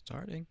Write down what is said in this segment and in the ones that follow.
Starting.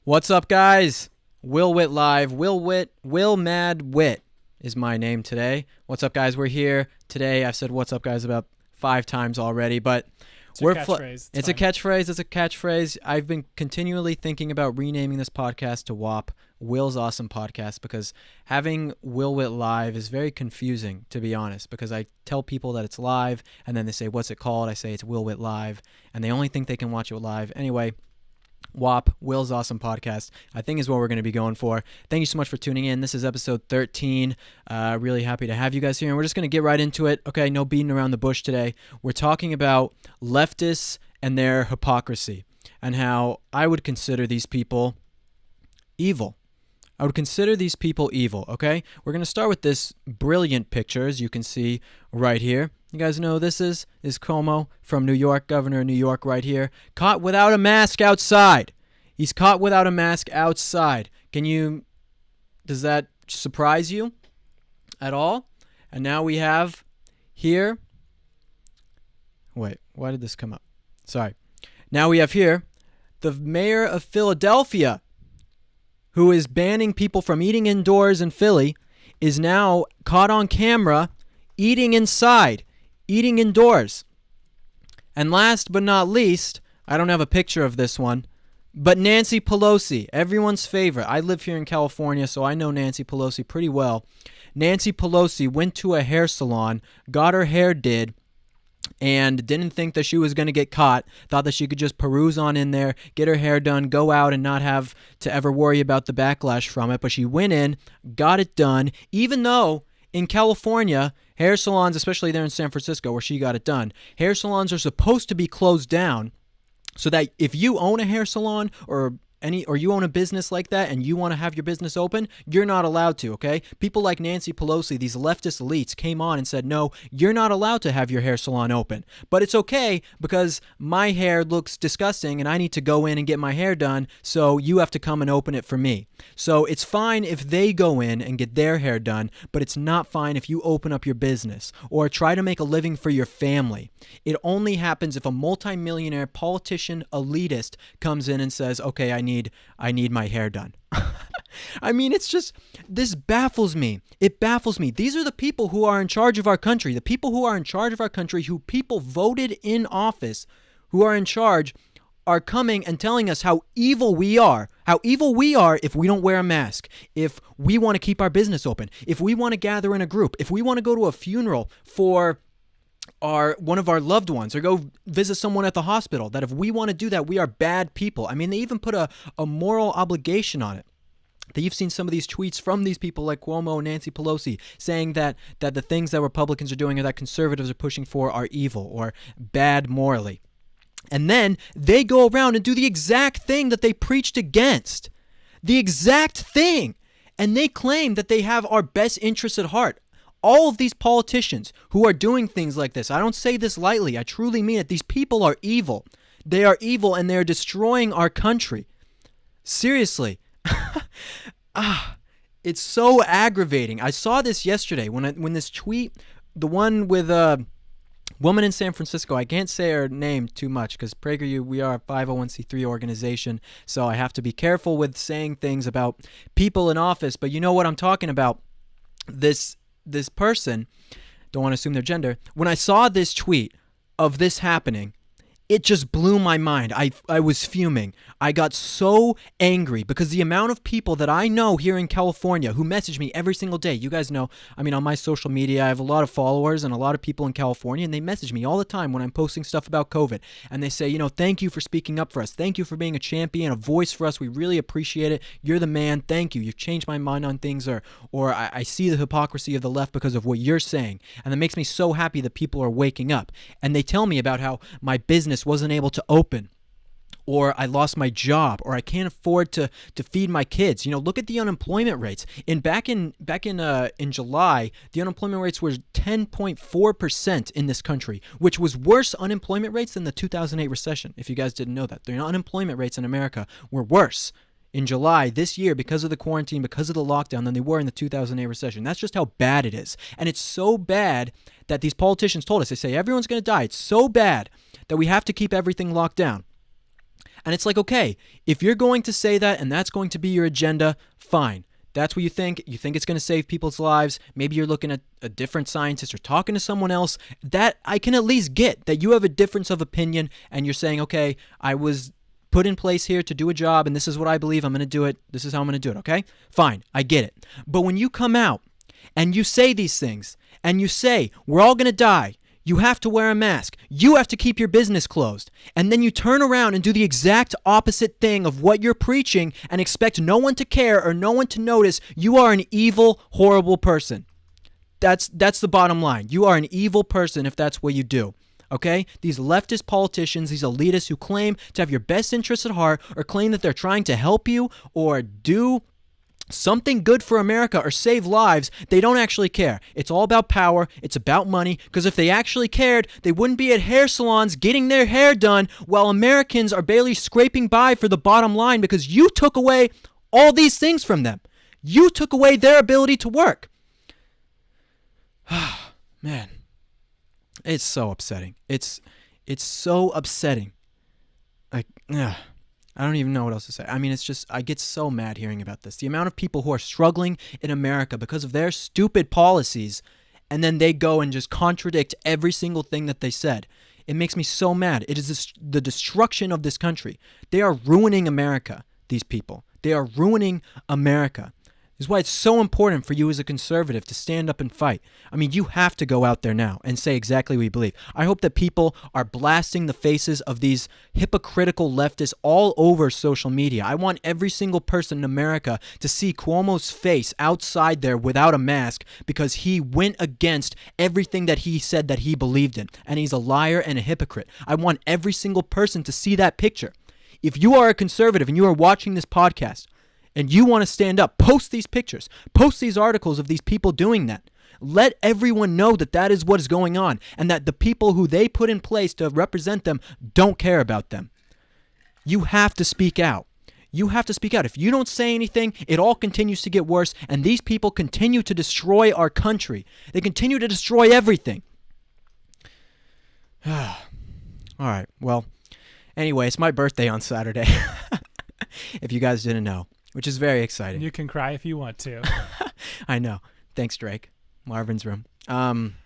What's up, guys? Will Witt Live. Will Mad Wit is my name today. What's up, guys? We're here today. I've said what's up, guys, about 5 times already, but it's a catchphrase. It's a catchphrase. It's a catchphrase. I've been continually thinking about renaming this podcast to WAP, Will's Awesome Podcast, because having Will Witt Live is very confusing, to be honest, because I tell people that it's live, and then they say, what's it called? I say it's Will Witt Live, and they only think they can watch it live. Anyway, WAP, Will's Awesome Podcast, I think is what we're going to be going for. Thank you so much for tuning in. This is episode 13. Really happy to have you guys here, and we're just going to get right into it. Okay, no beating around the bush today. We're talking about leftists and their hypocrisy, and how I would consider these people evil. I would consider these people evil, okay? We're going to start with this brilliant picture, as you can see right here. You guys know this is Cuomo from New York, governor of New York right here, caught without a mask outside. He's caught without a mask outside. Does that surprise you at all? And now we have here, wait, why did this come up? Sorry. Now we have here the mayor of Philadelphia, who is banning people from eating indoors in Philly, is now caught on camera eating inside. Eating indoors. And last but not least, I don't have a picture of this one, but Nancy Pelosi, everyone's favorite. I live here in California, so I know Nancy Pelosi pretty well. Nancy Pelosi went to a hair salon, got her hair did, and didn't think that she was going to get caught, thought that she could just peruse on in there, get her hair done, go out and not have to ever worry about the backlash from it. But she went in, got it done, even though in California, hair salons, especially there in San Francisco where she got it done, hair salons are supposed to be closed down so that if you own a hair salon or you own a business like that and you want to have your business open, you're not allowed to, okay? People like Nancy Pelosi, these leftist elites, came on and said, no, you're not allowed to have your hair salon open. But it's okay because my hair looks disgusting and I need to go in and get my hair done, so you have to come and open it for me. So it's fine if they go in and get their hair done, but it's not fine if you open up your business or try to make a living for your family. It only happens if a multimillionaire politician elitist comes in and says, okay, I need my hair done. I mean, it's just, this baffles me. It baffles me. These are the people who are in charge of our country, the people who are in charge of our country, who people voted in office, who are in charge, are coming and telling us how evil we are if we don't wear a mask, if we want to keep our business open, if we want to gather in a group, if we want to go to a funeral for one of our loved ones, or go visit someone at the hospital, that if we want to do that, we are bad people. I mean, they even put a moral obligation on it. That you've seen some of these tweets from these people like Cuomo and Nancy Pelosi saying that the things that Republicans are doing or that conservatives are pushing for are evil or bad morally. And then they go around and do the exact thing that they preached against. The exact thing. And they claim that they have our best interests at heart. All of these politicians who are doing things like this, I don't say this lightly, I truly mean it. These people are evil. They are evil and they're destroying our country. Seriously. It's so aggravating. I saw this yesterday when this tweet, the one with woman in San Francisco, I can't say her name too much because PragerU, we are a 501c3 organization, so I have to be careful with saying things about people in office, but you know what I'm talking about. This person, don't want to assume their gender, when I saw this tweet of this happening, it just blew my mind. I was fuming. I got so angry because the amount of people that I know here in California who message me every single day, you guys know, I mean, on my social media, I have a lot of followers and a lot of people in California, and they message me all the time when I'm posting stuff about COVID. And they say, thank you for speaking up for us. Thank you for being a champion, a voice for us. We really appreciate it. You're the man. Thank you. You've changed my mind on things, or I see the hypocrisy of the left because of what you're saying. And that makes me so happy that people are waking up. And they tell me about how my business wasn't able to open, or I lost my job, or I can't afford to feed my kids. Look at the unemployment rates. Back in July, the unemployment rates were 10.4% in this country, which was worse unemployment rates than the 2008 recession. If you guys didn't know that, the unemployment rates in America were worse in July this year because of the quarantine, because of the lockdown, than they were in the 2008 recession. That's just how bad it is. And it's so bad that these politicians told us, they say everyone's going to die. It's so bad that we have to keep everything locked down. And it's like, okay, if you're going to say that and that's going to be your agenda, fine. That's what you think. You think it's going to save people's lives. Maybe you're looking at a different scientist or talking to someone else. That I can at least get, that you have a difference of opinion and you're saying, okay, I was put in place here to do a job and this is what I believe. I'm going to do it. This is how I'm going to do it, okay? Fine, I get it. But when you come out and you say these things and you say, we're all going to die, you have to wear a mask, you have to keep your business closed, and then you turn around and do the exact opposite thing of what you're preaching and expect no one to care or no one to notice, you are an evil, horrible person. That's the bottom line. You are an evil person if that's what you do. Okay? These leftist politicians, these elitists who claim to have your best interests at heart or claim that they're trying to help you or do something good for America or save lives, they don't actually care. It's all about power. It's about money. Because if they actually cared, they wouldn't be at hair salons getting their hair done while Americans are barely scraping by for the bottom line because you took away all these things from them. You took away their ability to work. Man, it's so upsetting. It's so upsetting. Like, I don't even know what else to say. I mean, it's just, I get so mad hearing about this. The amount of people who are struggling in America because of their stupid policies, and then they go and just contradict every single thing that they said. It makes me so mad. It is the destruction of this country. They are ruining America, these people. They are ruining America. This is why it's so important for you as a conservative to stand up and fight. I mean, you have to go out there now and say exactly what you believe. I hope that people are blasting the faces of these hypocritical leftists all over social media. I want every single person in America to see Cuomo's face outside there without a mask because he went against everything that he said that he believed in. And he's a liar and a hypocrite. I want every single person to see that picture. If you are a conservative and you are watching this podcast, and you want to stand up, post these pictures, post these articles of these people doing that. Let everyone know that that is what is going on and that the people who they put in place to represent them don't care about them. You have to speak out. You have to speak out. If you don't say anything, it all continues to get worse, and these people continue to destroy our country. They continue to destroy everything. All right, well, anyway, it's my birthday on Saturday, if you guys didn't know. Which is very exciting. You can cry if you want to. I know. Thanks, Drake. Marvin's room. I'm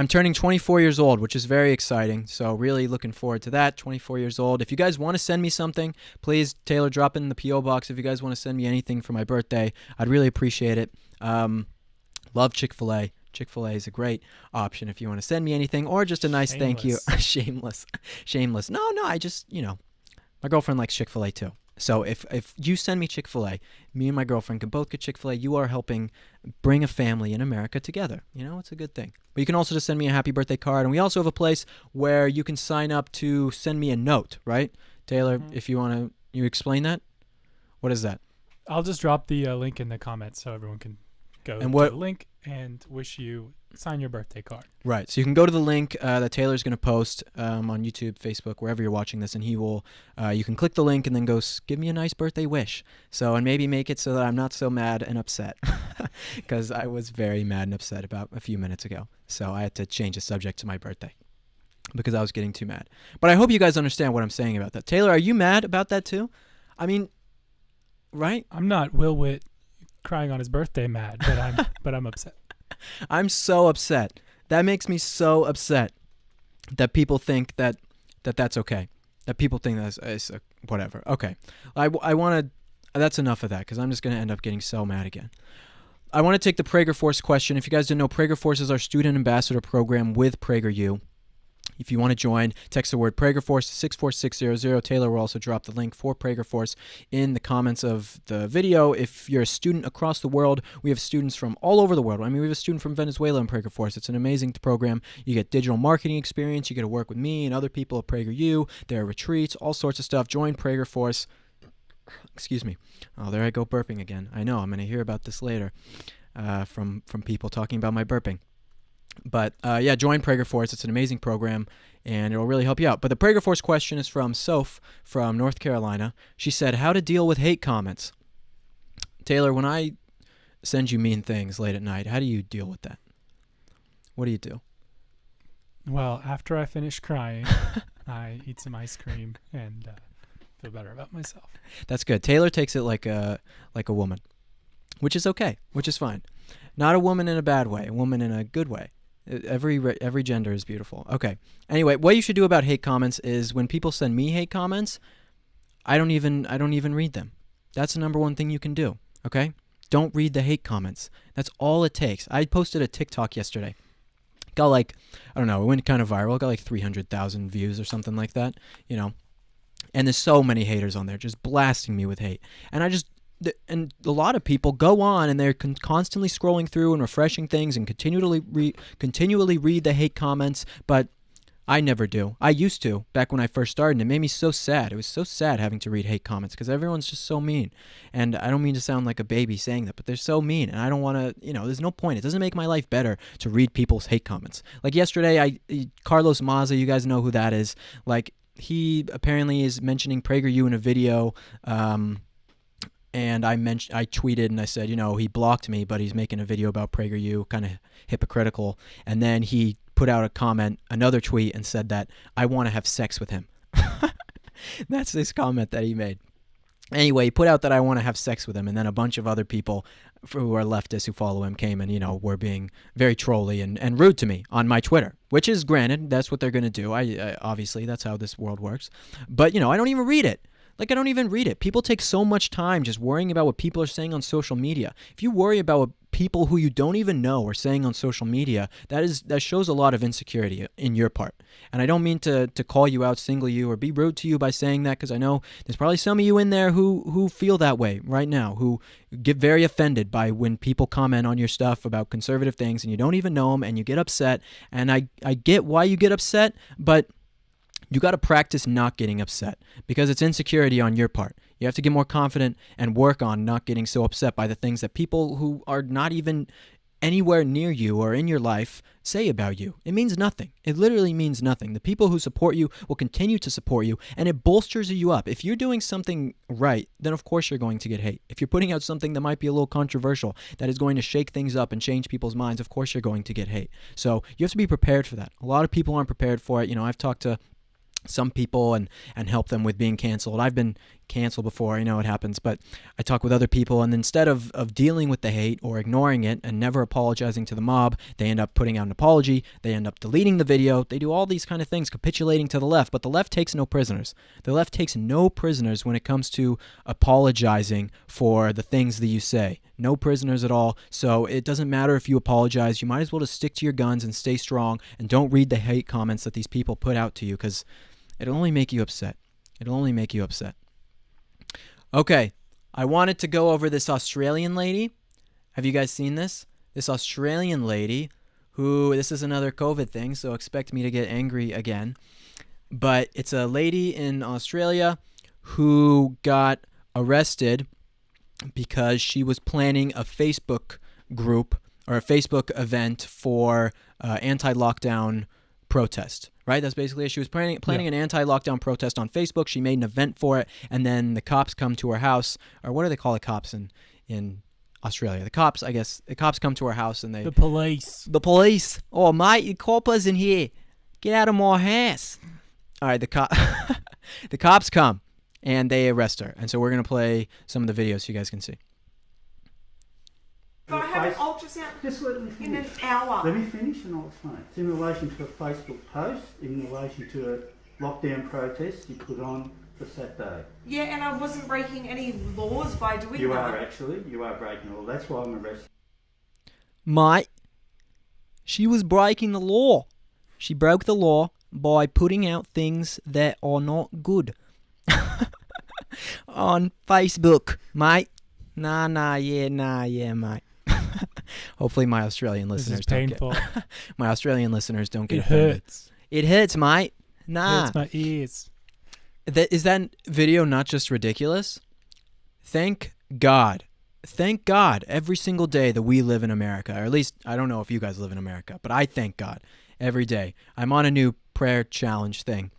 turning 24 years old, which is very exciting. So really looking forward to that. 24 years old. If you guys want to send me something, please, Taylor, drop it in the P.O. box. If you guys want to send me anything for my birthday, I'd really appreciate it. Love Chick-fil-A. Chick-fil-A is a great option if you want to send me anything, or just a nice thank you. Shameless. No, I just, my girlfriend likes Chick-fil-A too. So if you send me Chick-fil-A, me and my girlfriend can both get Chick-fil-A. You are helping bring a family in America together. It's a good thing. But you can also just send me a happy birthday card. And we also have a place where you can sign up to send me a note, right? Taylor, if you want to, you explain that? What is that? I'll just drop the link in the comments so everyone can go to the link and sign your birthday card. Right. So you can go to the link that Taylor's going to post on YouTube, Facebook, wherever you're watching this, and he will, you can click the link and then go give me a nice birthday wish. So, and maybe make it so that I'm not so mad and upset, because I was very mad and upset about a few minutes ago. So I had to change the subject to my birthday because I was getting too mad. But I hope you guys understand what I'm saying about that. Taylor, are you mad about that too? I mean, right? I'm not Will Witt crying on his birthday mad, but I'm upset. I'm so upset. That makes me so upset that people think that's okay. That people think that's whatever. Okay. I want to, that's enough of that, because I'm just going to end up getting so mad again. I want to take the Prager Force question. If you guys didn't know, Prager Force is our student ambassador program with PragerU. If you want to join, text the word PragerForce to 64600. Taylor will also drop the link for PragerForce in the comments of the video. If you're a student across the world, we have students from all over the world. I mean, we have a student from Venezuela in PragerForce. It's an amazing program. You get digital marketing experience. You get to work with me and other people at PragerU. There are retreats, all sorts of stuff. Join PragerForce. Excuse me. Oh, there I go burping again. I know. I'm going to hear about this later from people talking about my burping. But yeah, join Prager Force. It's an amazing program, and it'll really help you out. But the Prager Force question is from Soph from North Carolina. She said, how to deal with hate comments. Taylor, when I send you mean things late at night, how do you deal with that? What do you do? Well, after I finish crying, I eat some ice cream and feel better about myself. That's good. Taylor takes it like a woman, which is okay, which is fine. Not a woman in a bad way, a woman in a good way. Every gender is beautiful. Okay. Anyway, what you should do about hate comments is when people send me hate comments, I don't even read them. That's the number one thing you can do. Okay? Don't read the hate comments. That's all it takes. I posted a TikTok yesterday. Got it went kind of viral. Got 300,000 views or something like that, And there's so many haters on there just blasting me with hate. And a lot of people go on and they're constantly scrolling through and refreshing things and continually read the hate comments, but I never do. I used to back when I first started, and it made me so sad. It was so sad having to read hate comments because everyone's just so mean. And I don't mean to sound like a baby saying that, but they're so mean, and I don't want to, there's no point. It doesn't make my life better to read people's hate comments. Like yesterday, Carlos Maza, you guys know who that is. He apparently is mentioning PragerU in a video, and I tweeted and I said, he blocked me, but he's making a video about PragerU, kind of hypocritical. And then he put out a comment, another tweet, and said that I want to have sex with him. That's this comment that he made. Anyway, he put out that I want to have sex with him, and then a bunch of other people who are leftists who follow him came and, were being very trolly and rude to me on my Twitter, which is granted, that's what they're going to do. I obviously, that's how this world works. But, I don't even read it. I don't even read it. People take so much time just worrying about what people are saying on social media. If you worry about what people who you don't even know are saying on social media, that shows a lot of insecurity in your part. And I don't mean to call you out, single you, or be rude to you by saying that, because I know there's probably some of you in there who feel that way right now, who get very offended by when people comment on your stuff about conservative things and you don't even know them and you get upset. And I get why you get upset, but you got to practice not getting upset because it's insecurity on your part. You have to get more confident and work on not getting so upset by the things that people who are not even anywhere near you or in your life say about you. It means nothing. It literally means nothing. The people who support you will continue to support you, and it bolsters you up. If you're doing something right, then of course you're going to get hate. If you're putting out something that might be a little controversial, that is going to shake things up and change people's minds, of course you're going to get hate. So you have to be prepared for that. A lot of people aren't prepared for it. I've talked to some people and help them with being canceled. I've been canceled before. I know it happens, but I talk with other people, and instead of dealing with the hate or ignoring it and never apologizing to the mob, they end up putting out an apology. They end up deleting the video. They do all these kind of things, capitulating to the left, but the left takes no prisoners. The left takes no prisoners when it comes to apologizing for the things that you say. No prisoners at all. So it doesn't matter if you apologize. You might as well just stick to your guns and stay strong, and don't read the hate comments that these people put out to you, because it'll only make you upset. It'll only make you upset. Okay, I wanted to go over this Australian lady. Have you guys seen this? This Australian lady who, this is another COVID thing, so expect me to get angry again. But it's a lady in Australia who got arrested because she was planning a Facebook group or a Facebook event for anti-lockdown protest, right? That's basically it. She was planning an anti-lockdown protest on Facebook. She made an event for it, and then the cops come to her house, or what do they call the cops in Australia? The cops, I guess. The cops come to her house, and The police. The police. Oh, mate, your coppers in here. Get out of my house. All right, the cops come, and they arrest her. And so we're going to play some of the videos so you guys can see. But I have an ultrasound Just let me in finish. an hour. Let me finish and I'll explain. It's in relation to a Facebook post, in relation to a lockdown protest you put on for Saturday. Yeah, and I wasn't breaking any laws by doing You that. are actually, you are breaking the law. That's why I'm arrested. Mate, she was breaking the law. She broke the law by putting out things that are not good on Facebook, mate. Nah, yeah, mate. Hopefully my Australian This listeners is painful. my Australian listeners don't get It offended. hurts. It hurts, mate. Nah. Hurts my ears. Is that video not just ridiculous? Thank God. Thank God every single day that we live in America. Or at least, I don't know if you guys live in America, but I thank God every day. I'm on a new prayer challenge thing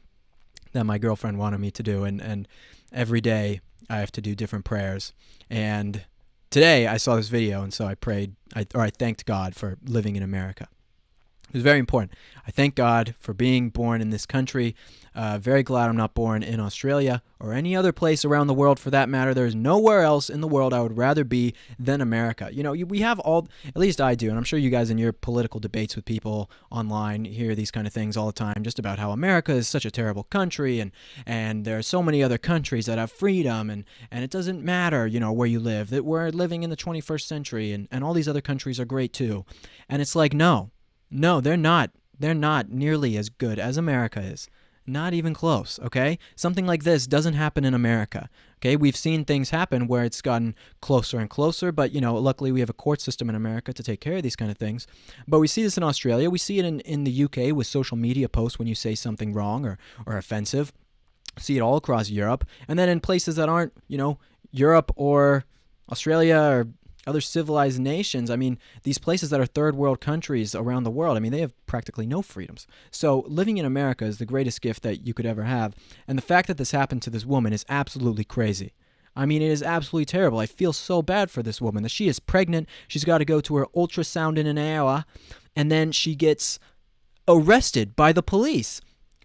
that my girlfriend wanted me to do, and every day I have to do different prayers. And today I saw this video, and so I thanked God for living in America. It was very important. I thank God for being born in this country. Very glad I'm not born in Australia or any other place around the world for that matter. There's nowhere else in the world I would rather be than America. You know, we have all, at least I do, and I'm sure you guys in your political debates with people online hear these kind of things all the time, just about how America is such a terrible country, and there are so many other countries that have freedom, and it doesn't matter, you know, where you live, that we're living in the 21st century, and all these other countries are great too. And it's like, no, they're not. They're not nearly as good as America is. Not even close, okay? Something like this doesn't happen in America, okay? We've seen things happen where it's gotten closer and closer, but, you know, luckily we have a court system in America to take care of these kind of things. But we see this in Australia. We see it in the UK with social media posts when you say something wrong or offensive. See it all across Europe. And then in places that aren't, you know, Europe or Australia or other civilized nations, I mean, these places that are third world countries around the world, I mean, they have practically no freedoms. So living in America is the greatest gift that you could ever have. And the fact that this happened to this woman is absolutely crazy. I mean, it is absolutely terrible. I feel so bad for this woman that she is pregnant. She's got to go to her ultrasound in an hour, and then she gets arrested by the police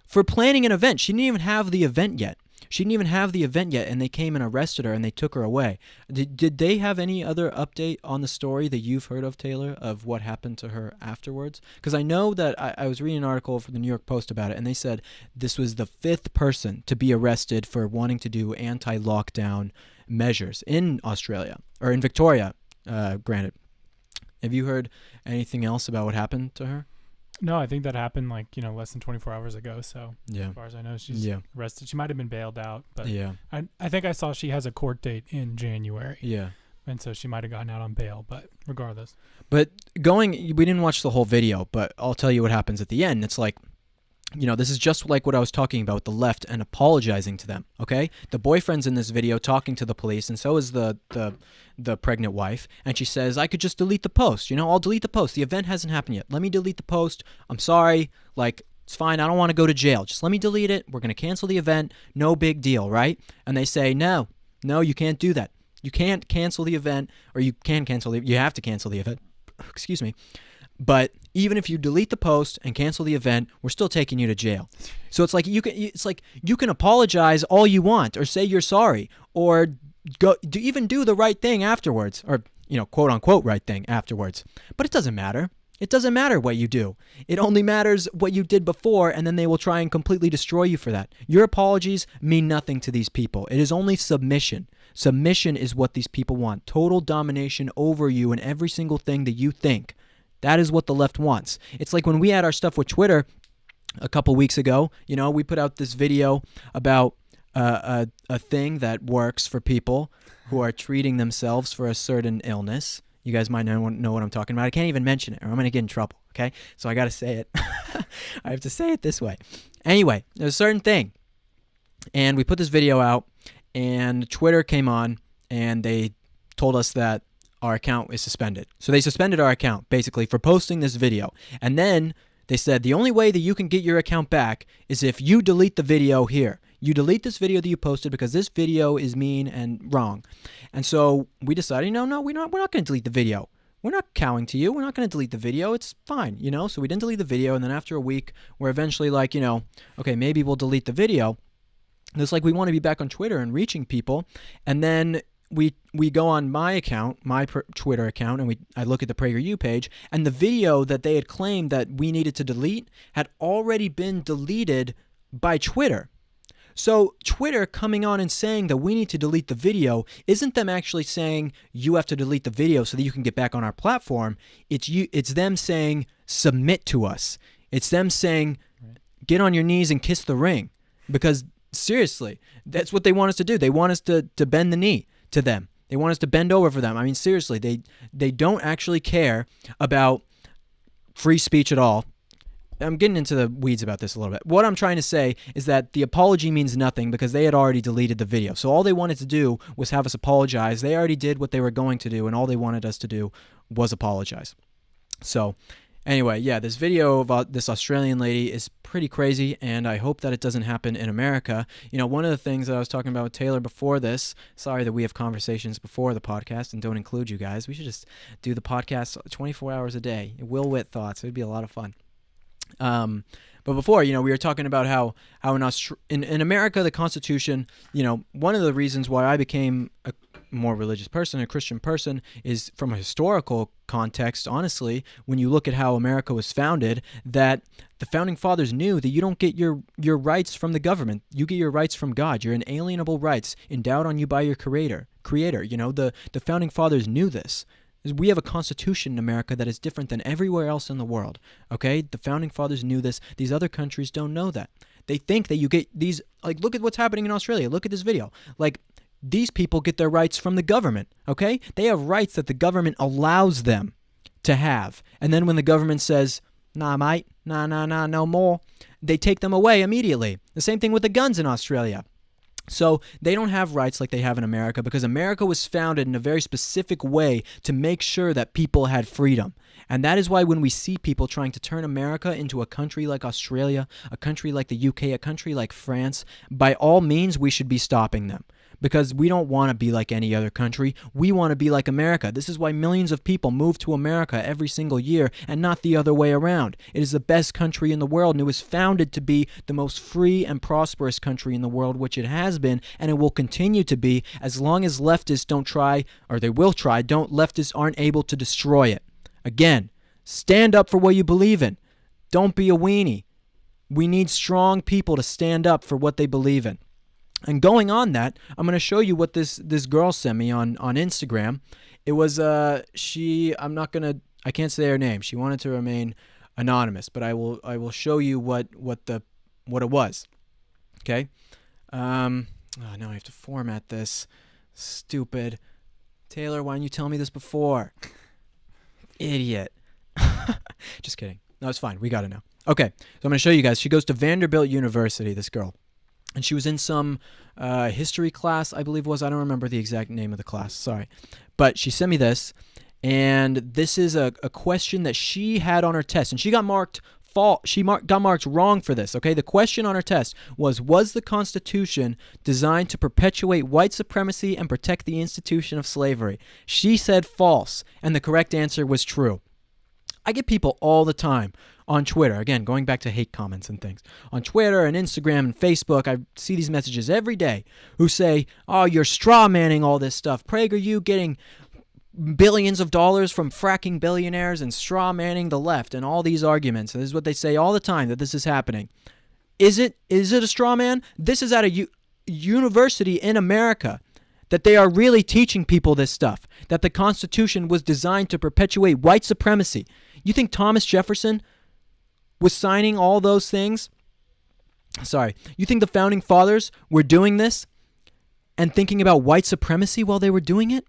for planning an event. She didn't even have the event yet. And they came and arrested her, and they took her away. Did they have any other update on the story that you've heard of, Taylor, of what happened to her afterwards? Because I know that I was reading an article from the New York Post about it, and they said this was the 5th person to be arrested for wanting to do anti-lockdown measures in Australia, or in Victoria, granted. Have you heard anything else about what happened to her? No, I think that happened less than 24 hours ago. So Yeah. as far as I know, she's Yeah. arrested. She might have been bailed out, but Yeah. I think I saw she has a court date in January. Yeah. And so she might have gotten out on bail, but regardless. But we didn't watch the whole video, but I'll tell you what happens at the end. It's like, you know, this is just like what I was talking about with the left and apologizing to them, okay? The boyfriend's in this video talking to the police, and so is the pregnant wife, and she says, I could just delete the post. You know, I'll delete the post. The event hasn't happened yet. Let me delete the post. I'm sorry. Like, it's fine. I don't want to go to jail. Just let me delete it. We're going to cancel the event. No big deal, right? And they say, no, you can't do that. You can't cancel the event, or you have to cancel the event. Excuse me. But even if you delete the post and cancel the event, we're still taking you to jail. So it's like you can apologize all you want, or say you're sorry, or even do the right thing afterwards, or quote unquote right thing afterwards. But it doesn't matter. It doesn't matter what you do. It only matters what you did before, and then they will try and completely destroy you for that. Your apologies mean nothing to these people. It is only submission. Submission is what these people want. Total domination over you in every single thing that you think. That is what the left wants. It's like when we had our stuff with Twitter a couple weeks ago, we put out this video about a thing that works for people who are treating themselves for a certain illness. You guys might know what I'm talking about. I can't even mention it or I'm going to get in trouble, okay? So I got to say it. I have to say it this way. Anyway, there's a certain thing. And we put this video out, and Twitter came on, and they told us that our account is suspended. So they suspended our account, basically, for posting this video. And then they said the only way that you can get your account back is if you delete the video here. You delete this video that you posted because this video is mean and wrong. And so we decided, no, we're not going to delete the video. We're not cowing to you. We're not going to delete the video. It's fine, So we didn't delete the video. And then after a week, we're eventually like, okay, maybe we'll delete the video. And it's like we want to be back on Twitter and reaching people. And then we go on my account, my Twitter account, and I look at the PragerU page, and the video that they had claimed that we needed to delete had already been deleted by Twitter. So Twitter coming on and saying that we need to delete the video isn't them actually saying you have to delete the video so that you can get back on our platform. It's them saying submit to us. It's them saying get on your knees and kiss the ring. Because seriously, that's what they want us to do. They want us to bend the knee to them. They want us to bend over for them. I mean, seriously, they don't actually care about free speech at all. I'm getting into the weeds about this a little bit. What I'm trying to say is that the apology means nothing because they had already deleted the video. So all they wanted to do was have us apologize. They already did what they were going to do, and all they wanted us to do was apologize. So anyway, yeah, this video about this Australian lady is pretty crazy, and I hope that it doesn't happen in America. One of the things that I was talking about with Taylor before this, sorry that we have conversations before the podcast and don't include you guys. We should just do the podcast 24 hours a day. Will Witt Thoughts. It would be a lot of fun. But before, we were talking about how in America, the Constitution, one of the reasons why I became a more religious person, a Christian person, is from a historical context. Honestly, when you look at how America was founded, that the founding fathers knew that you don't get your rights from the government. You get your rights from God. Your inalienable rights endowed on you by your creator. The founding fathers knew this. We have a constitution in America that is different than everywhere else in the world, okay? The founding fathers knew this. These other countries don't know that. They think that you get these, look at what's happening in Australia. Look at this video. These people get their rights from the government, okay? They have rights that the government allows them to have. And then when the government says, nah, mate, nah, no more, they take them away immediately. The same thing with the guns in Australia. So they don't have rights like they have in America because America was founded in a very specific way to make sure that people had freedom. And that is why when we see people trying to turn America into a country like Australia, a country like the UK, a country like France, by all means we should be stopping them. Because we don't want to be like any other country. We want to be like America. This is why millions of people move to America every single year and not the other way around. It is the best country in the world, and it was founded to be the most free and prosperous country in the world, which it has been, and it will continue to be as long as leftists don't try, or they will try, leftists aren't able to destroy it. Again, stand up for what you believe in. Don't be a weenie. We need strong people to stand up for what they believe in. And going on that, I'm going to show you what this girl sent me on Instagram. It was I can't say her name. She wanted to remain anonymous, but I will show you what it was. Okay? Now I have to format this. Stupid. Taylor, why didn't you tell me this before? Idiot. Just kidding. No, it's fine. We got it now. Okay. So I'm going to show you guys. She goes to Vanderbilt University, this girl. And she was in some history class, I believe it was. I don't remember the exact name of the class. Sorry. But she sent me this. And this is a question that she had on her test. And she got marked false. She got marked wrong for this. Okay. The question on her test was the Constitution designed to perpetuate white supremacy and protect the institution of slavery? She said false. And the correct answer was true. I get people all the time on Twitter, again, going back to hate comments and things, on Twitter and Instagram and Facebook, I see these messages every day who say, oh, you're straw manning all this stuff. PragerU getting billions of dollars from fracking billionaires and straw manning the left and all these arguments. And this is what they say all the time, that this is happening. Is it a straw man? This is at a university in America, that they are really teaching people this stuff, that the Constitution was designed to perpetuate white supremacy. You think Thomas Jefferson was signing all those things? Sorry. You think the Founding Fathers were doing this and thinking about white supremacy while they were doing it?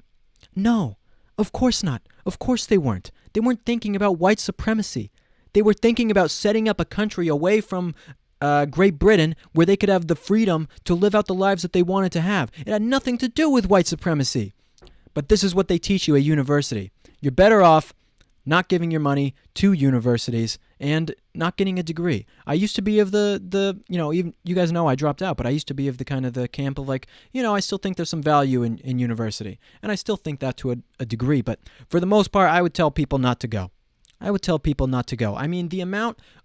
No, of course not. Of course they weren't. They weren't thinking about white supremacy. They were thinking about setting up a country away from Great Britain where they could have the freedom to live out the lives that they wanted to have. It had nothing to do with white supremacy. But this is what they teach you at university. You're better off not giving your money to universities and not getting a degree. I used to be of the even you guys know I dropped out, but I used to be of the kind of the camp of like, I still think there's some value in university. And I still think that to a degree. But for the most part, I would tell people not to go. I mean,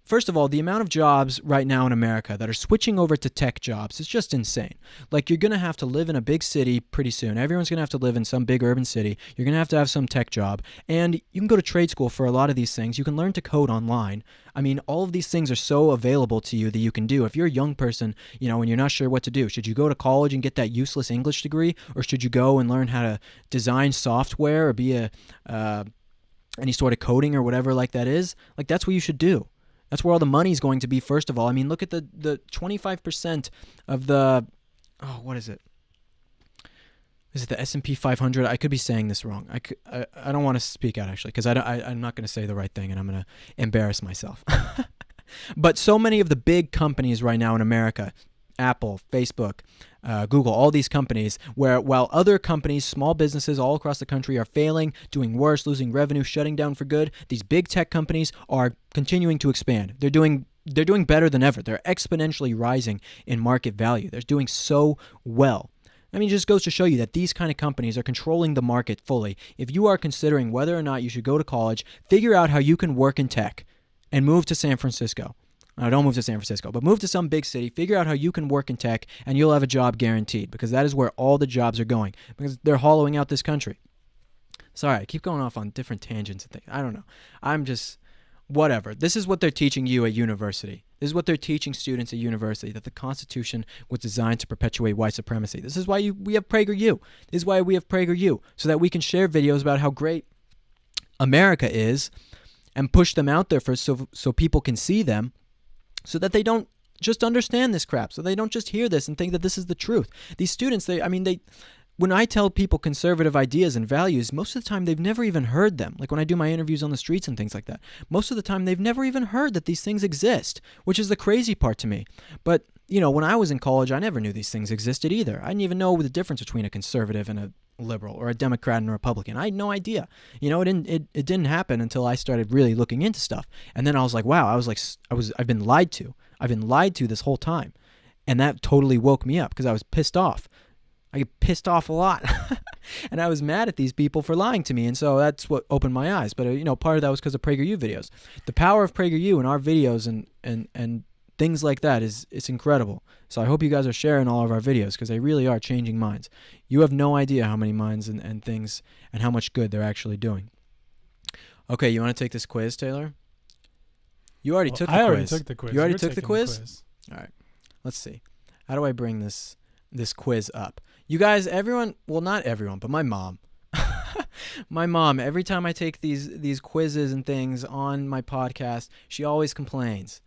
first of all, the amount of jobs right now in America that are switching over to tech jobs is just insane. Like, you're going to have to live in a big city pretty soon. Everyone's going to have to live in some big urban city. You're going to have some tech job. And you can go to trade school for a lot of these things. You can learn to code online. I mean, all of these things are so available to you that you can do. If you're a young person, and you're not sure what to do, should you go to college and get that useless English degree? Or should you go and learn how to design software or be any sort of coding or whatever like that is? Like, that's what you should do. That's where all the money's going to be, first of all. I mean, look at the 25% of the, what is it? Is it the S&P 500? I could be saying this wrong. I don't want to speak out, actually, because I'm not going to say the right thing, and I'm going to embarrass myself. But so many of the big companies right now in America, Apple, Facebook, Google, all these companies, while other companies, small businesses all across the country are failing, doing worse, losing revenue, shutting down for good, these big tech companies are continuing to expand. They're doing better than ever. They're exponentially rising in market value. They're doing so well. I mean, it just goes to show you that these kind of companies are controlling the market fully. If you are considering whether or not you should go to college, figure out how you can work in tech and move to San Francisco. No, don't move to San Francisco, but move to some big city, figure out how you can work in tech, and you'll have a job guaranteed, because that is where all the jobs are going, because they're hollowing out this country. Sorry, I keep going off on different tangents and things. I don't know. I'm just, whatever. This is what they're teaching you at university. This is what they're teaching students at university, that the Constitution was designed to perpetuate white supremacy. This is why we have PragerU. This is why we have PragerU, so that we can share videos about how great America is and push them out there so people can see them, so that they don't just understand this crap, so they don't just hear this and think that this is the truth. These students, when I tell people conservative ideas and values, most of the time they've never even heard them. Like when I do my interviews on the streets and things like that, most of the time they've never even heard that these things exist, which is the crazy part to me. But, when I was in college, I never knew these things existed either. I didn't even know the difference between a conservative and a liberal, or a Democrat and a Republican. I had no idea. It didn't happen until I started really looking into stuff. And then I was like, wow, I've been lied to. I've been lied to this whole time. And that totally woke me up, because I was pissed off. I get pissed off a lot. And I was mad at these people for lying to me. And so that's what opened my eyes. But, part of that was because of PragerU videos. The power of PragerU and our videos and things like that it's incredible. So I hope you guys are sharing all of our videos, because they really are changing minds. You have no idea how many minds and things and how much good they're actually doing. Okay, you want to take this quiz, Taylor? You already took the quiz. I already took the quiz. You already took the quiz? All right. Let's see. How do I bring this quiz up? You guys, everyone, well, not everyone, but my mom. My mom, every time I take these quizzes and things on my podcast, she always complains.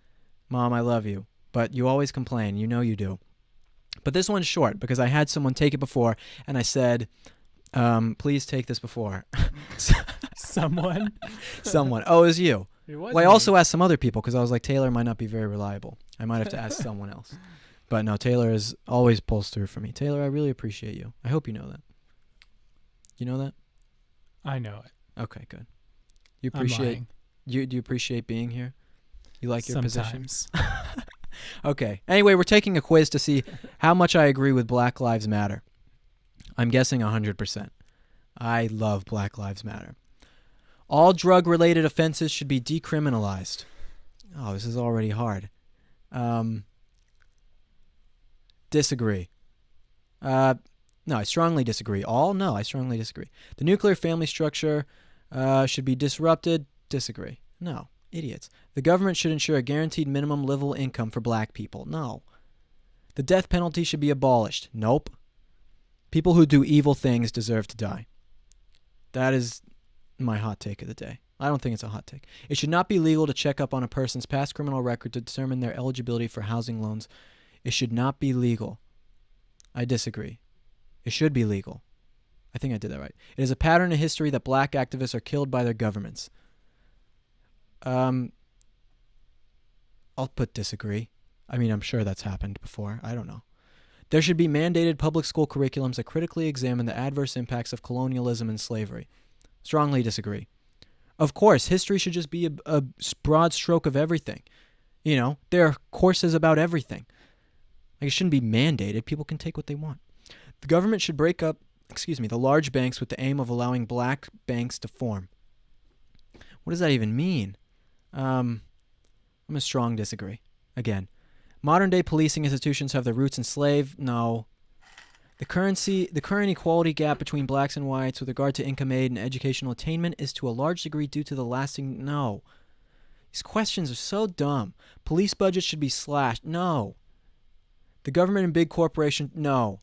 Mom, I love you, but you always complain. You know you do. But this one's short, because I had someone take it before, and I said, please take this before. Someone? Someone. Oh, it was you. It was Well, I also asked some other people, because I was like, Taylor might not be very reliable. I might have to ask someone else. But no, Taylor always pulls through for me. Taylor, I really appreciate you. I hope you know that. You know that? I know it. Okay, good. You appreciate do you appreciate being here? You like your Sometimes. position? Okay. Anyway, we're taking a quiz to see how much I agree with Black Lives Matter. I'm guessing 100%. I love Black Lives Matter. All drug-related offenses should be decriminalized. Oh, this is already hard. Disagree. No, I strongly disagree. All? No, I strongly disagree. The nuclear family structure should be disrupted. Disagree. No, idiots. The government should ensure a guaranteed minimum livable income for black people. No. The death penalty should be abolished. Nope. People who do evil things deserve to die. That is my hot take of the day. I don't think it's a hot take. It should not be legal to check up on a person's past criminal record to determine their eligibility for housing loans. It should not be legal. I disagree. It should be legal. I think I did that right. It is a pattern in history that black activists are killed by their governments. I'll put disagree. I mean, I'm sure that's happened before. I don't know. There should be mandated public school curriculums that critically examine the adverse impacts of colonialism and slavery. Strongly disagree. Of course, history should just be a broad stroke of everything. You know, there are courses about everything. Like, it shouldn't be mandated. People can take what they want. The government should break up, the large banks with the aim of allowing black banks to form. What does that even mean? I'm a strong disagree. Again, modern-day policing institutions have their roots in slave. No. The current equality gap between blacks and whites with regard to income aid and educational attainment is to a large degree due to the lasting. No. These questions are so dumb. Police budgets should be slashed. No. The government and big corporations. No.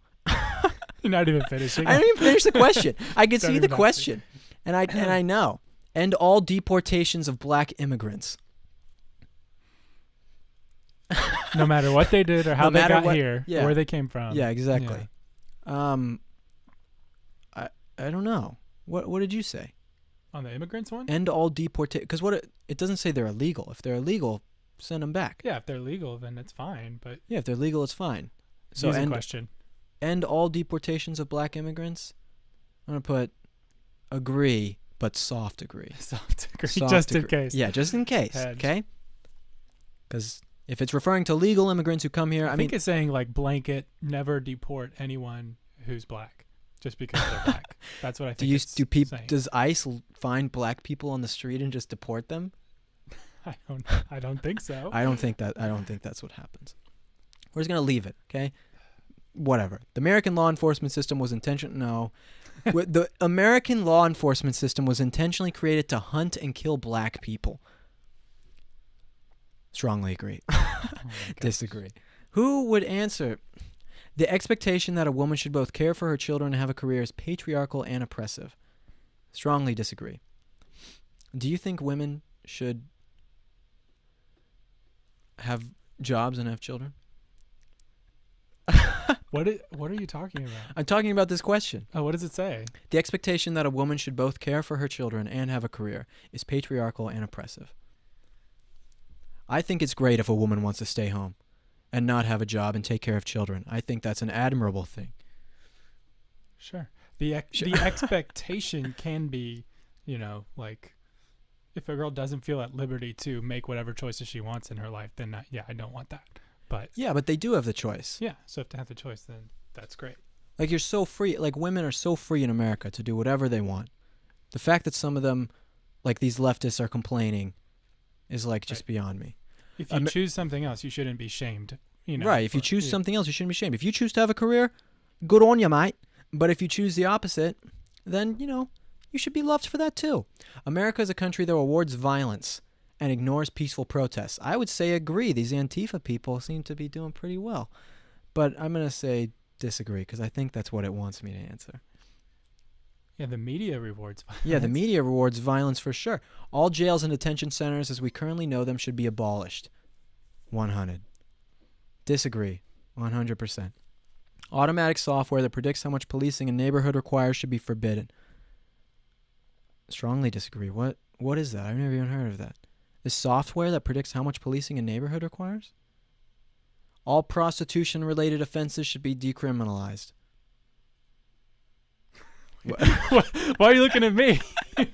You're not even finishing. I didn't even finish the question. I could see the question, and I know. End all deportations of black immigrants. No matter what they did or how they got here, yeah. where they came from. Yeah, exactly. Yeah. I don't know. What did you say? On the immigrants one? End all deportations. Because it doesn't say they're illegal. If they're illegal, send them back. Yeah, if they're legal, then it's fine. But yeah, if they're legal, it's fine. So end all deportations of black immigrants. I'm gonna put agree, but soft agree. Soft agree, just in case. Yeah, just in case. Okay. Because if it's referring to legal immigrants who come here, I think it's saying like blanket, never deport anyone who's black just because they're black. That's what I think. Does ICE find black people on the street and just deport them? I don't think so. I don't think that's what happens. We're just gonna leave it, okay? Whatever. The American law enforcement system was the American law enforcement system was intentionally created to hunt and kill black people. Strongly agree. Disagree. Who would answer? The expectation that a woman should both care for her children and have a career is patriarchal and oppressive. Strongly disagree. Do you think women should have jobs and have children? What are you talking about? I'm talking about this question. Oh, what does it say? The expectation that a woman should both care for her children and have a career is patriarchal and oppressive. I think it's great if a woman wants to stay home and not have a job and take care of children. I think that's an admirable thing. Sure. The expectation can be, like, if a girl doesn't feel at liberty to make whatever choices she wants in her life, then I don't want that. But yeah, but they do have the choice. Yeah, so if they have the choice, then that's great. Like, you're so free. Like, women are so free in America to do whatever they want. The fact that some of them, like these leftists, are complaining is like just beyond me. If you choose something else, you shouldn't be shamed. Right. If you choose something else, you shouldn't be shamed. If you choose to have a career, good on you, mate. But if you choose the opposite, then, you should be loved for that too. America is a country that rewards violence and ignores peaceful protests. I would say agree. These Antifa people seem to be doing pretty well. But I'm going to say disagree because I think that's what it wants me to answer. Yeah, the media rewards violence. Yeah, the media rewards violence for sure. All jails and detention centers as we currently know them should be abolished. 100. Disagree. 100%. Automatic software that predicts how much policing a neighborhood requires should be forbidden. Strongly disagree. What is that? I've never even heard of that. Is software that predicts how much policing a neighborhood requires? All prostitution-related offenses should be decriminalized. Why are you looking at me? I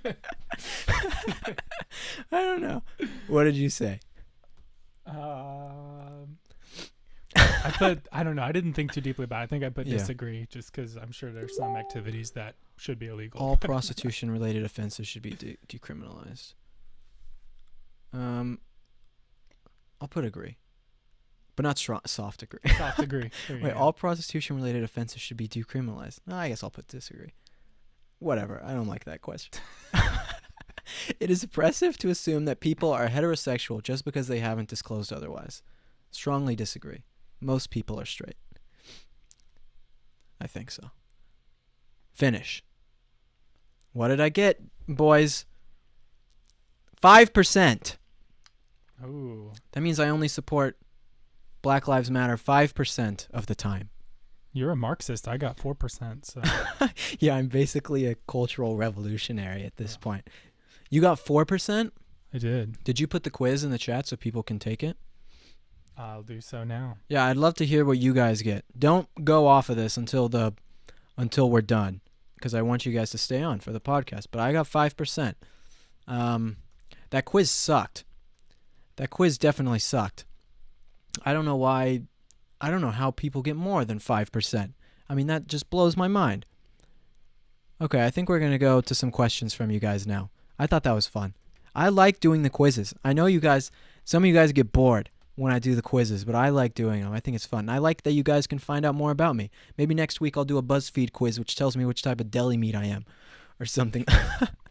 don't know. What did you say? I don't know. I didn't think too deeply about it. I think I put disagree just because I'm sure there's some activities that should be illegal. All prostitution-related offenses should be decriminalized. I'll put agree, but not soft agree. Soft agree. There you Wait, go. all prostitution-related offenses should be decriminalized. No, I guess I'll put disagree. Whatever. I don't like that question. It is oppressive to assume that people are heterosexual just because they haven't disclosed otherwise. Strongly disagree. Most people are straight. I think so. Finish. What did I get, boys? 5%. Ooh. That means I only support Black Lives Matter 5% of the time. You're a Marxist. I got 4%. So Yeah, I'm basically a cultural revolutionary at this point. You got 4%? I did. Did you put the quiz in the chat so people can take it? I'll do so now. Yeah, I'd love to hear what you guys get. Don't go off of this until we're done, because I want you guys to stay on for the podcast. But I got 5%. That quiz sucked. That quiz definitely sucked. I don't know why. I don't know how people get more than 5%. I mean, that just blows my mind. Okay, I think we're going to go to some questions from you guys now. I thought that was fun. I like doing the quizzes. I know you guys, some of you guys get bored when I do the quizzes, but I like doing them. I think it's fun. I like that you guys can find out more about me. Maybe next week I'll do a BuzzFeed quiz which tells me which type of deli meat I am or something.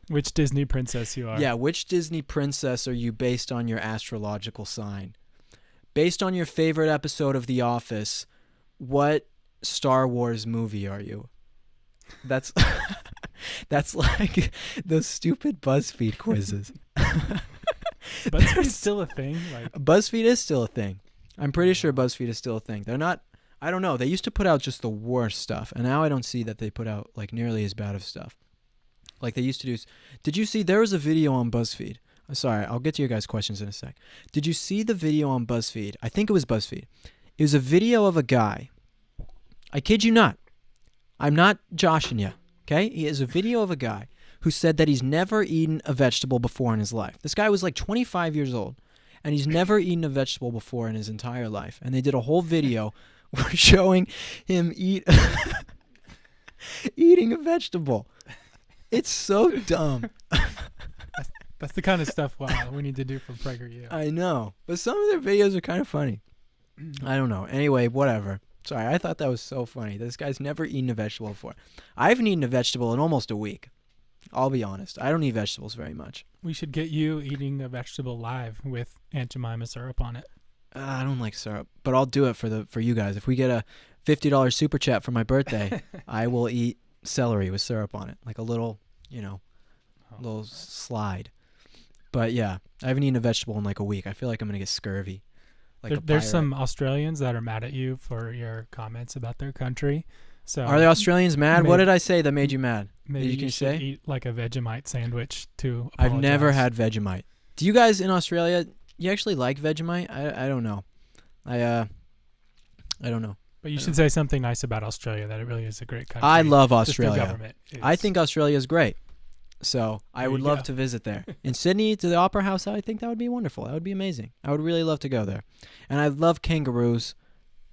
Which Disney princess you are. Yeah, which Disney princess are you based on your astrological sign? Based on your favorite episode of The Office, what Star Wars movie are you? That's that's like those stupid BuzzFeed quizzes. BuzzFeed's still a thing. Like BuzzFeed is still a thing. I'm pretty sure BuzzFeed is still a thing. They're not. I don't know. They used to put out just the worst stuff, and now I don't see that they put out like nearly as bad of stuff. Like they used to do. Did you see there was a video on BuzzFeed? I'm sorry, I'll get to your guys' questions in a sec. Did you see the video on BuzzFeed? I think it was BuzzFeed. It was a video of a guy. I kid you not. I'm not joshing you. Okay? He is a video of a guy who said that he's never eaten a vegetable before in his life. This guy was like 25 years old, and he's never eaten a vegetable before in his entire life. And they did a whole video showing him eating a vegetable. It's so dumb. that's the kind of stuff we need to do for PragerU. I know, but some of their videos are kind of funny. I don't know. Anyway, whatever. Sorry, I thought that was so funny. This guy's never eaten a vegetable before. I haven't eaten a vegetable in almost a week. I'll be honest. I don't eat vegetables very much. We should get you eating a vegetable live with Aunt Jemima syrup on it. I don't like syrup, but I'll do it for you guys. If we get a $50 super chat for my birthday, I will eat celery with syrup on it, like a little, little slide. But yeah, I haven't eaten a vegetable in like a week. I feel like I'm gonna get scurvy. Like there's some Australians that are mad at you for your comments about their country. So are the Australians mad? What did I say that made you mad? Maybe you can should say? eat like a Vegemite sandwich to apologize. I've never had Vegemite. Do you guys in Australia, you actually like Vegemite? I don't know. I don't know. But you should say something nice about Australia, that it really is a great country. I love Just their Australia. government I is- think Australia is great. So I There would you love go. to visit there. In Sydney to the Opera House, I think that would be wonderful. That would be amazing. I would really love to go there. And I love kangaroos.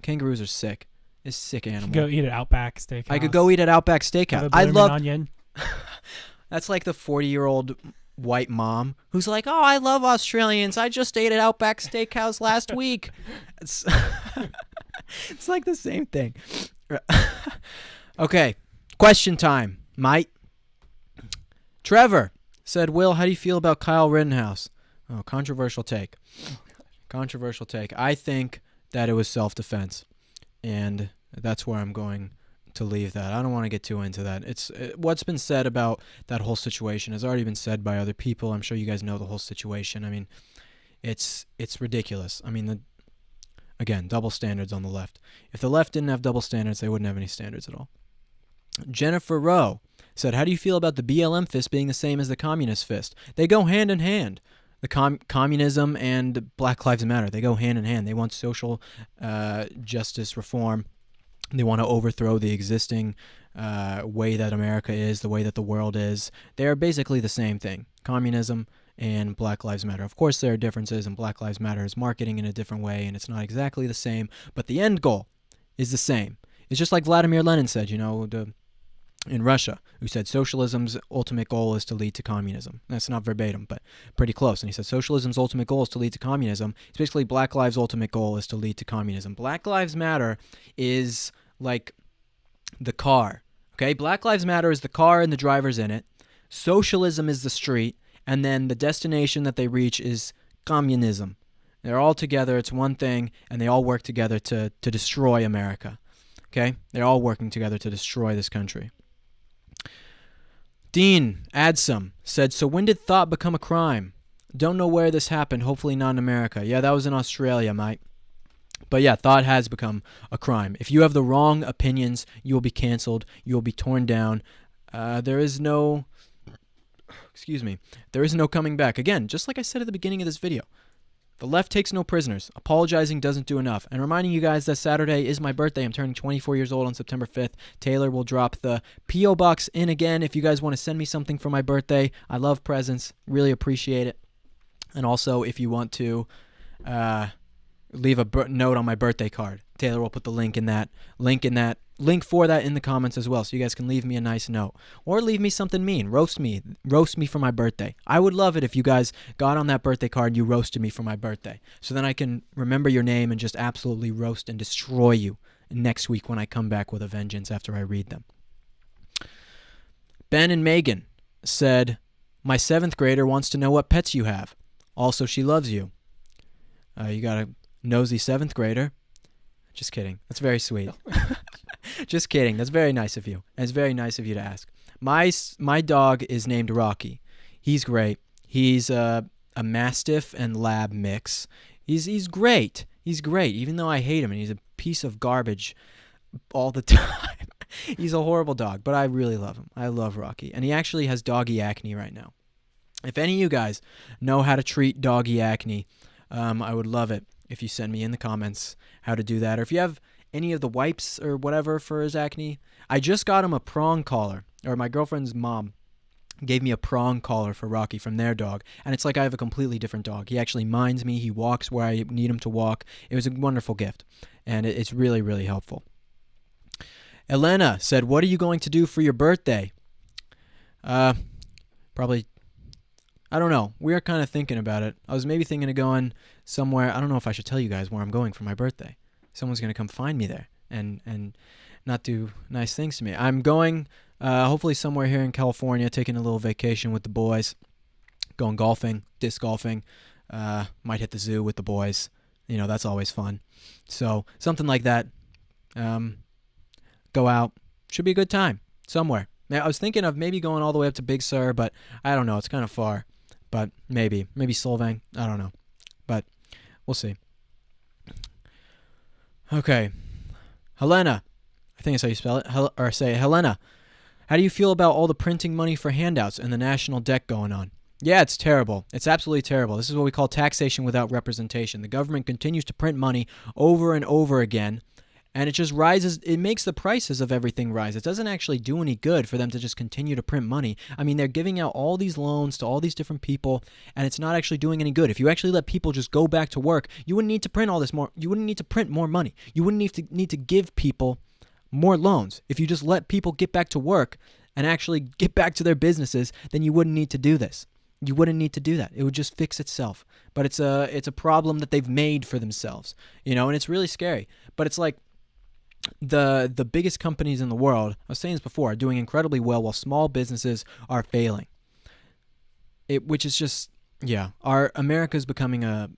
Kangaroos are sick. It's a sick you animal. could go eat at Outback Steakhouse. I could go eat at Outback Have Steakhouse. a I bloomin' love. onion. That's like the 40-year-old white mom who's like, "Oh, I love Australians. I just ate at Outback Steakhouse last week." It's, it's like the same thing. Okay, question time, mate. Trevor said, "Will, how do you feel about Kyle Rittenhouse?" Oh, controversial take. Controversial take. I think that it was self-defense, and that's where I'm going to leave that. I don't want to get too into that. What's been said about that whole situation has already been said by other people. I'm sure you guys know the whole situation. I mean, it's ridiculous. I mean, again, double standards on the left. If the left didn't have double standards, they wouldn't have any standards at all. Jennifer Rowe said, "How do you feel about the BLM fist being the same as the communist fist? They go hand in hand. The communism and Black Lives Matter, they go hand in hand. They want social justice reform. They want to overthrow the existing way that America is, the way that the world is. They are basically the same thing, communism and Black Lives Matter. Of course, there are differences, and Black Lives Matter is marketing in a different way, and it's not exactly the same, but the end goal is the same. It's just like Vladimir Lenin said, in Russia, who said socialism's ultimate goal is to lead to communism. That's not verbatim, but pretty close. And he said socialism's ultimate goal is to lead to communism. It's basically Black Lives' ultimate goal is to lead to communism. Black Lives Matter is like the car. Okay, Black Lives Matter is the car and the drivers in it. Socialism is the street, and then the destination that they reach is communism. They're all together. It's one thing, and they all work together to destroy America. Okay, they're all working together to destroy this country. Dean Adsum said, so when did thought become a crime? Don't know where this happened. Hopefully not in America. Yeah, that was in Australia, mate. But yeah, thought has become a crime. If you have the wrong opinions, you will be canceled. You will be torn down. There is no coming back. Again, just like I said at the beginning of this video, the left takes no prisoners. Apologizing doesn't do enough. And reminding you guys that Saturday is my birthday. I'm turning 24 years old on September 5th. Taylor will drop the P.O. Box in again if you guys want to send me something for my birthday. I love presents. Really appreciate it. And also, if you want to leave a note on my birthday card, Taylor will put the link for that in the comments as well, so you guys can leave me a nice note or leave me something mean. Roast me for my birthday. I would love it if you guys got on that birthday card and you roasted me for my birthday, so then I can remember your name and just absolutely roast and destroy you next week when I come back with a vengeance after I read them. Ben and Megan said, my 7th grader wants to know what pets you have. Also, she loves you. You got a nosy 7th grader. Just kidding. That's very sweet. Just kidding. That's very nice of you. And it's very nice of you to ask. My dog is named Rocky. He's great. He's a Mastiff and Lab mix. He's great. He's great, even though I hate him and he's a piece of garbage all the time. He's a horrible dog, but I really love him. I love Rocky. And he actually has doggy acne right now. If any of you guys know how to treat doggy acne, I would love it if you send me in the comments how to do that. Or if you have any of the wipes or whatever for his acne. I just got him a prong collar, or my girlfriend's mom gave me a prong collar for Rocky from their dog, and it's like I have a completely different dog. He actually minds me. He walks where I need him to walk. It was a wonderful gift, and it's really, really helpful. Elena said, what are you going to do for your birthday? Probably, I don't know. We are kind of thinking about it. I was maybe thinking of going somewhere. I don't know if I should tell you guys where I'm going for my birthday. Someone's going to come find me there and not do nice things to me. I'm going hopefully somewhere here in California, taking a little vacation with the boys, going golfing, disc golfing, might hit the zoo with the boys. You know, that's always fun. So something like that. Go out. Should be a good time somewhere. Now, I was thinking of maybe going all the way up to Big Sur, but I don't know. It's kind of far. But maybe Solvang. I don't know. But we'll see. Okay. Helena. I think that's how you spell it. Or say Helena. How do you feel about all the printing money for handouts and the national debt going on? Yeah, it's terrible. It's absolutely terrible. This is what we call taxation without representation. The government continues to print money over and over again, and it just rises. It makes the prices of everything rise. It doesn't actually do any good for them to just continue to print money. I mean, they're giving out all these loans to all these different people, and it's not actually doing any good. If you actually let people just go back to work, you wouldn't need to print all this more. You wouldn't need to print more money. You wouldn't need to give people more loans. If you just let people get back to work and actually get back to their businesses, then you wouldn't need to do this. You wouldn't need to do that. It would just fix itself. But it's a problem that they've made for themselves, you know, and it's really scary. But it's like the biggest companies in the world, I was saying this before, are doing incredibly well while small businesses are failing. Which is just, yeah, America's becoming a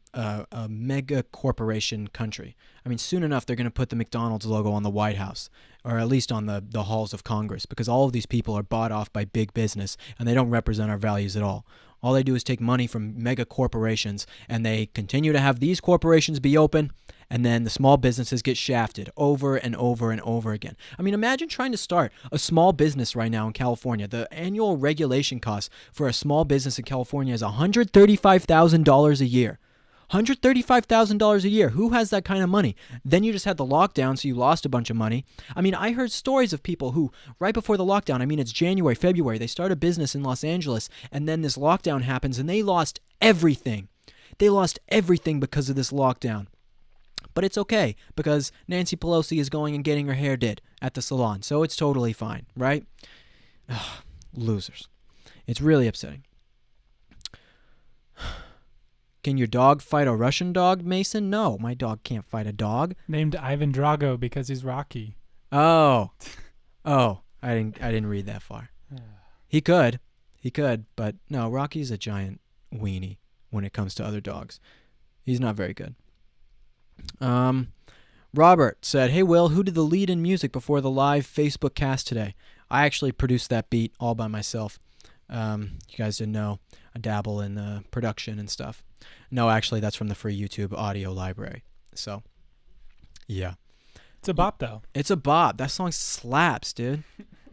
mega corporation country. I mean, soon enough, they're going to put the McDonald's logo on the White House, or at least on the halls of Congress, because all of these people are bought off by big business, and they don't represent our values at all. All they do is take money from mega corporations, and they continue to have these corporations be open, and then the small businesses get shafted over and over and over again. I mean, imagine trying to start a small business right now in California. The annual regulation cost for a small business in California is $135,000 a year. $135,000 a year. Who has that kind of money? Then you just had the lockdown, so you lost a bunch of money. I mean, I heard stories of people who, right before the lockdown, I mean, it's January, February, they start a business in Los Angeles, and then this lockdown happens, and they lost everything. They lost everything because of this lockdown. But it's okay because Nancy Pelosi is going and getting her hair did at the salon. So it's totally fine, right? Ugh, losers. It's really upsetting. Can your dog fight a Russian dog, Mason? No, my dog can't fight a dog. Named Ivan Drago because he's Rocky. Oh, I didn't read that far. He could, but no, Rocky's a giant weenie when it comes to other dogs. He's not very good. Robert said, "Hey Will, who did the lead in music before the live Facebook cast today?" I actually produced that beat all by myself. You guys didn't know. I dabble in the production and stuff. No, actually, that's from the free YouTube audio library. So, yeah. It's a bop, though. It's a bop. That song slaps, dude.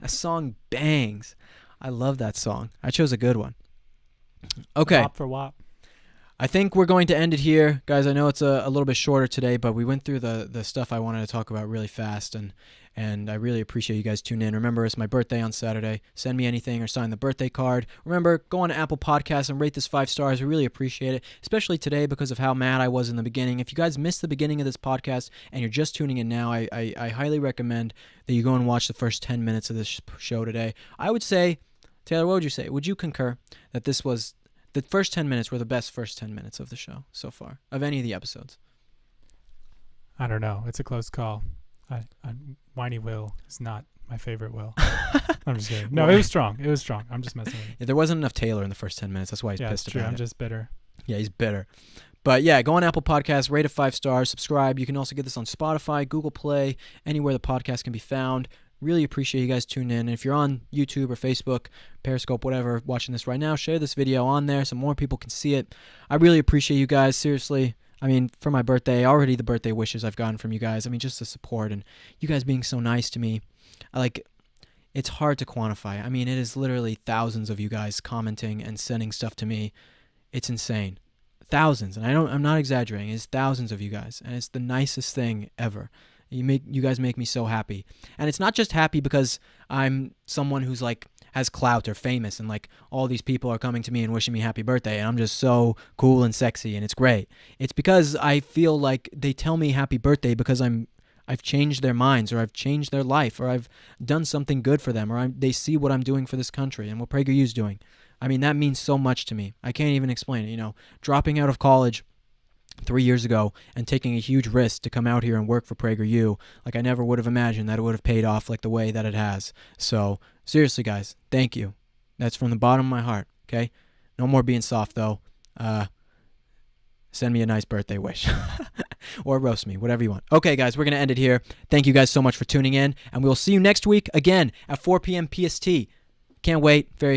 That song bangs. I love that song. I chose a good one. Okay. Wop for wop. I think we're going to end it here. Guys, I know it's a little bit shorter today, but we went through the stuff I wanted to talk about really fast, and I really appreciate you guys tuning in. Remember, it's my birthday on Saturday. Send me anything or sign the birthday card. Remember, go on to Apple Podcasts and rate this 5 stars. We really appreciate it, especially today because of how mad I was in the beginning. If you guys missed the beginning of this podcast and you're just tuning in now, I highly recommend that you go and watch the first 10 minutes of this show today. I would say, Taylor, what would you say? Would you concur that this was... the first 10 minutes were the best first 10 minutes of the show so far, of any of the episodes? I don't know. It's a close call. Whiny Will is not my favorite Will. I'm just kidding. No, it was strong. It was strong. I'm just messing with you. Yeah, there wasn't enough Taylor in the first 10 minutes. That's why he's Yeah, it's pissed true. about I'm it. just bitter. Yeah, he's bitter. But yeah, go on Apple Podcasts, rate it 5 stars, subscribe. You can also get this on Spotify, Google Play, anywhere the podcast can be found. Really appreciate you guys tuning in. And if you're on YouTube or Facebook, Periscope, whatever, watching this right now, share this video on there so more people can see it. I really appreciate you guys, seriously. I mean, for my birthday, already the birthday wishes I've gotten from you guys. I mean, just the support and you guys being so nice to me. It's hard to quantify. I mean, it is literally thousands of you guys commenting and sending stuff to me. It's insane. Thousands. And I'm not exaggerating. It's thousands of you guys. And it's the nicest thing ever. You guys make me so happy. And it's not just happy because I'm someone who's has clout or famous and all these people are coming to me and wishing me happy birthday and I'm just so cool and sexy and it's great. It's because I feel like they tell me happy birthday because I've changed their minds or I've changed their life or I've done something good for them or they see what I'm doing for this country and what PragerU's doing. I mean, that means so much to me. I can't even explain it. Dropping out of college 3 years ago and taking a huge risk to come out here and work for PragerU, I never would have imagined that it would have paid off the way that it has. So seriously, guys, thank you. That's from the bottom of my heart, okay? No more being soft, though. Send me a nice birthday wish. Or roast me, whatever you want. Okay, guys, we're going to end it here. Thank you guys so much for tuning in, and we'll see you next week again at 4 p.m. PST. Can't wait. Very excited.